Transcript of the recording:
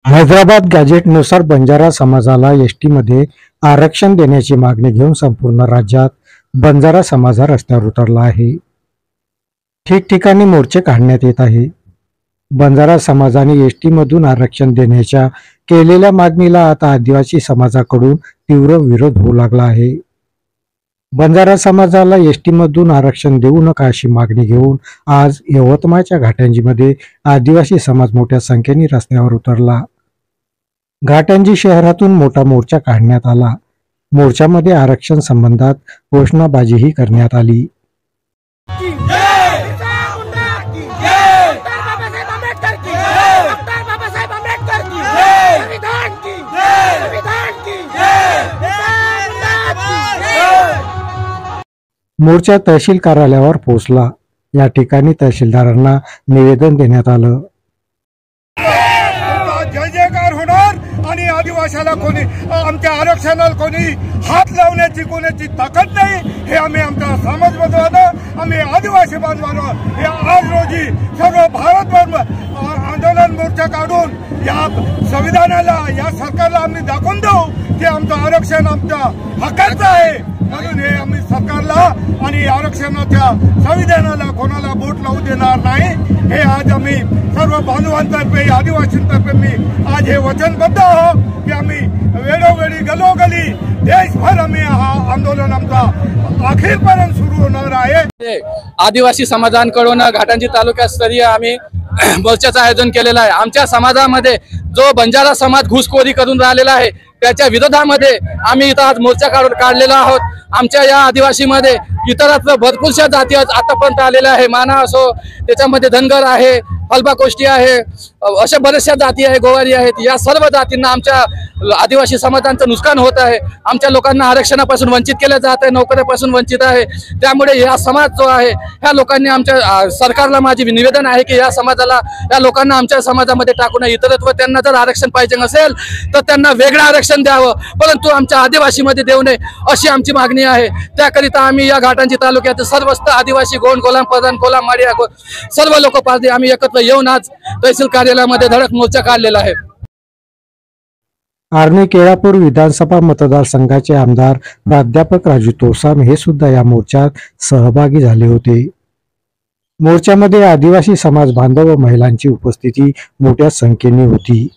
हैदराबाद गॅझेटनुसार बंजारा समाजाला एसटी मध्ये आरक्षण देण्याची मागणी घेऊन संपूर्ण राज्यात बंजारा समाज हा रस्त्यावर उतरला आहे। ठिकठिकाणी मोर्चे काढण्यात येत आहे। बंजारा समाजाने एसटी मधून आरक्षण देण्याच्या केलेल्या मागणीला आता आदिवासी समाजाकडून तीव्र विरोध होऊ लागला आहे। बंजारा समाजाला एसटी मधून आरक्षण देऊ नका अशी मागणी घेऊन आज यवतमाळच्या घाटंजीमध्ये आदिवासी समाज मोठ्या संख्येने रस्त्यावर उतरला। घाटंजी शहरातून मोठा मोर्चा काढण्यात आला। मोर्चामध्ये आरक्षण संबंधात घोषणाबाजीही करण्यात आली। मोर्चा तहसील कार्यालयावर पोहोचला। या ठिकाणी तहसीलदारांना निवेदन देण्यात आलं। जय जयकार होणार आणि आदिवासीला कोणी आमच्या आरक्षणाला कोणी हात लावण्याची कोणाची ताकद नाही हे आम्ही आमच्या समाज बांधवांना आम्ही आदिवासी बांधवांना हे आज रोजी सर्व भारतभर आंदोलन मोर्चा काढून या संविधानाला या सरकारला आम्ही दाखवून देऊ की आमचं आरक्षण आमच्या हक्काचं आहे। म्हणून हे आम्ही सरकारला आणि आरक्षणाच्या संविधानाला कोणाला बोट लावू देणार नाही हे आज आम्ही सर्व बांधवांतर्फे आदिवासींतर्फे मी आज हे वचनबद्ध आहो की आम्ही वेळोवेळी गलोगली देशभर आम्ही हा आंदोलन आमचा अखेरपर्यंत सुरू होणार आहे। आदिवासी समाजांकडून घाटंजी तालुकास्तरीय आम्ही मोर्चाचं आयोजन केलेलं आहे। आमच्या समाजामध्ये जो बंजारा समाज घुसखोरी करून राहिलेला आहे त्याच्या विरोधामध्ये आम्ही इथं आज मोर्चा काढलेला आहोत। आमच्या या आदिवासीमध्ये इतरत्र भरपूरशा जाती आतापर्यंत आलेल्या आहे। माना असो, त्याच्यामध्ये धनगर आहे, फलबाकोष्टी आहे, अशा बऱ्याचशा जाती आहे, गोवारी आहेत। या सर्व जातींना आमच्या आदिवासी समाजांचं नुकसान होत आहे। आमच्या लोकांना आरक्षणापासून वंचित केलं जात आहे, नोकऱ्यापासून वंचित आहे। त्यामुळे या समाज जो आहे ह्या लोकांनी आमच्या सरकारला माझी निवेदन आहे की या समाजाला या लोकांना आमच्या समाजामध्ये टाकू नये। इतरत्व त्यांना जर आरक्षण पाहिजे असेल तर त्यांना वेगळं आरक्षण द्यावं, परंतु आमच्या आदिवासीमध्ये देऊ नये अशी आमची मागणी आहे। त्याकरिता आम्ही या घाटंजी तालुक्यात सर्वस्त आदिवासी गोंड कोलाम प्रधान कोलाम माडिया सर्व लोक पार्टी आम्ही एकत्र येऊन आज तहसील कार्यालयामध्ये धडक मोर्चा काढलेला आहे। आर्णी केळापूर विधानसभा मतदारसंघाचे आमदार प्राध्यापक राजू तोसाम हे सुद्धा या मोर्चात सहभागी झाले होते। मोर्चामध्ये आदिवासी समाज बांधव व महिलांची उपस्थिती मोठ्या संख्येने होती।